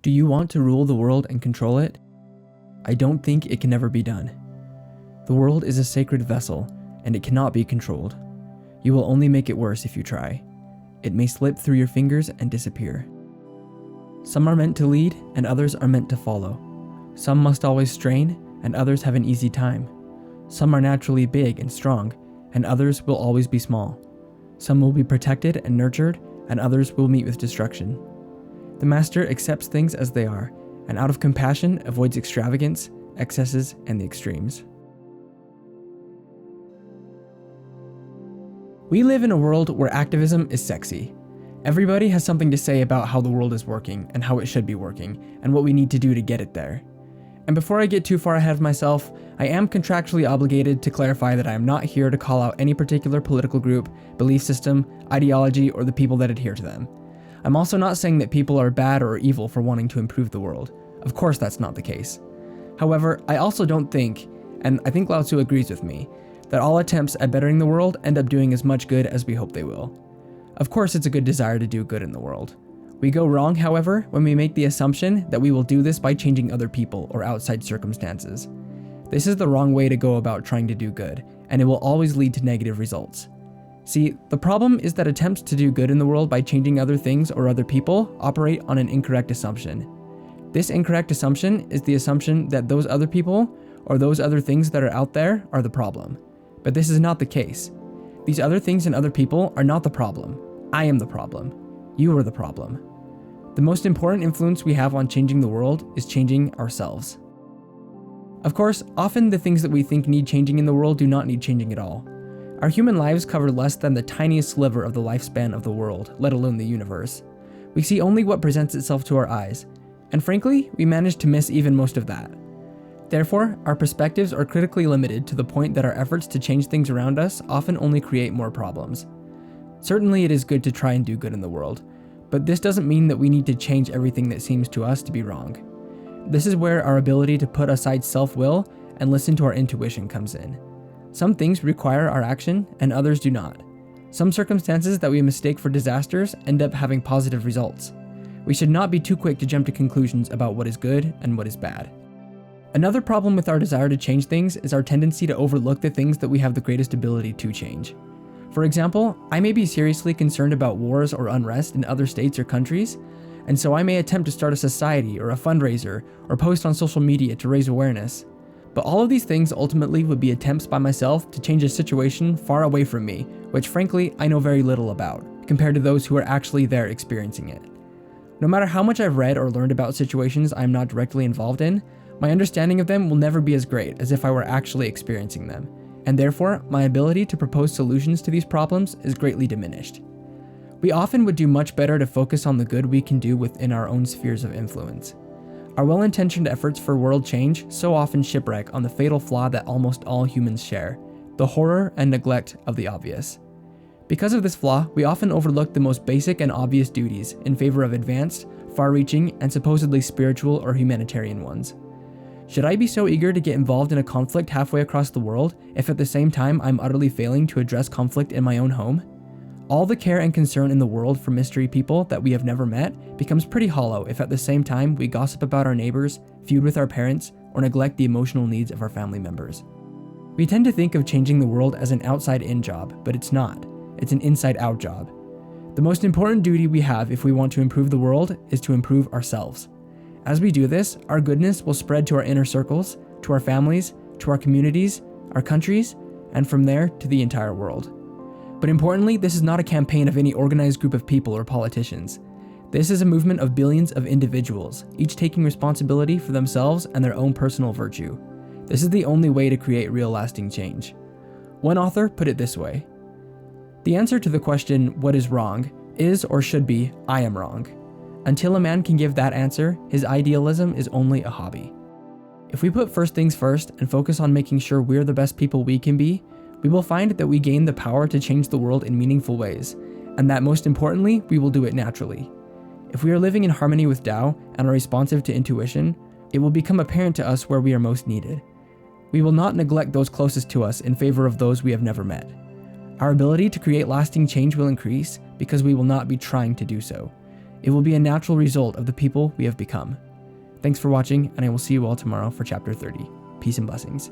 Do you want to rule the world and control it? I don't think it can ever be done. The world is a sacred vessel, and it cannot be controlled. You will only make it worse if you try. It may slip through your fingers and disappear. Some are meant to lead, and others are meant to follow. Some must always strain, and others have an easy time. Some are naturally big and strong, and others will always be small. Some will be protected and nurtured, and others will meet with destruction. The master accepts things as they are, and out of compassion avoids extravagance, excesses, and the extremes. We live in a world where activism is sexy. Everybody has something to say about how the world is working and how it should be working, and what we need to do to get it there. And before I get too far ahead of myself, I am contractually obligated to clarify that I am not here to call out any particular political group, belief system, ideology, or the people that adhere to them. I'm also not saying that people are bad or evil for wanting to improve the world. Of course that's not the case. However, I also don't think, and I think Lao Tzu agrees with me, that all attempts at bettering the world end up doing as much good as we hope they will. Of course it's a good desire to do good in the world. We go wrong, however, when we make the assumption that we will do this by changing other people or outside circumstances. This is the wrong way to go about trying to do good, and it will always lead to negative results. See, the problem is that attempts to do good in the world by changing other things or other people operate on an incorrect assumption. This incorrect assumption is the assumption that those other people or those other things that are out there are the problem. But this is not the case. These other things and other people are not the problem. I am the problem. You are the problem. The most important influence we have on changing the world is changing ourselves. Of course, often the things that we think need changing in the world do not need changing at all. Our human lives cover less than the tiniest sliver of the lifespan of the world, let alone the universe. We see only what presents itself to our eyes, and frankly, we manage to miss even most of that. Therefore, our perspectives are critically limited to the point that our efforts to change things around us often only create more problems. Certainly it is good to try and do good in the world, but this doesn't mean that we need to change everything that seems to us to be wrong. This is where our ability to put aside self-will and listen to our intuition comes in. Some things require our action and others do not. Some circumstances that we mistake for disasters end up having positive results. We should not be too quick to jump to conclusions about what is good and what is bad. Another problem with our desire to change things is our tendency to overlook the things that we have the greatest ability to change. For example, I may be seriously concerned about wars or unrest in other states or countries, and so I may attempt to start a society or a fundraiser or post on social media to raise awareness. But all of these things ultimately would be attempts by myself to change a situation far away from me, which frankly I know very little about, compared to those who are actually there experiencing it. No matter how much I've read or learned about situations I am not directly involved in, my understanding of them will never be as great as if I were actually experiencing them, and therefore my ability to propose solutions to these problems is greatly diminished. We often would do much better to focus on the good we can do within our own spheres of influence. Our well-intentioned efforts for world change so often shipwreck on the fatal flaw that almost all humans share, the horror and neglect of the obvious. Because of this flaw, we often overlook the most basic and obvious duties in favor of advanced, far-reaching, and supposedly spiritual or humanitarian ones. Should I be so eager to get involved in a conflict halfway across the world if at the same time I'm utterly failing to address conflict in my own home? All the care and concern in the world for mystery people that we have never met becomes pretty hollow if at the same time we gossip about our neighbors, feud with our parents, or neglect the emotional needs of our family members. We tend to think of changing the world as an outside-in job, but it's not. It's an inside-out job. The most important duty we have if we want to improve the world is to improve ourselves. As we do this, our goodness will spread to our inner circles, to our families, to our communities, our countries, and from there to the entire world. But importantly, this is not a campaign of any organized group of people or politicians. This is a movement of billions of individuals, each taking responsibility for themselves and their own personal virtue. This is the only way to create real lasting change. One author put it this way: the answer to the question, what is wrong, is or should be, I am wrong. Until a man can give that answer, his idealism is only a hobby. If we put first things first and focus on making sure we're the best people we can be, we will find that we gain the power to change the world in meaningful ways, and that most importantly, we will do it naturally. If we are living in harmony with Tao and are responsive to intuition, it will become apparent to us where we are most needed. We will not neglect those closest to us in favor of those we have never met. Our ability to create lasting change will increase because we will not be trying to do so. It will be a natural result of the people we have become. Thanks for watching, and I will see you all tomorrow for Chapter 30. Peace and blessings.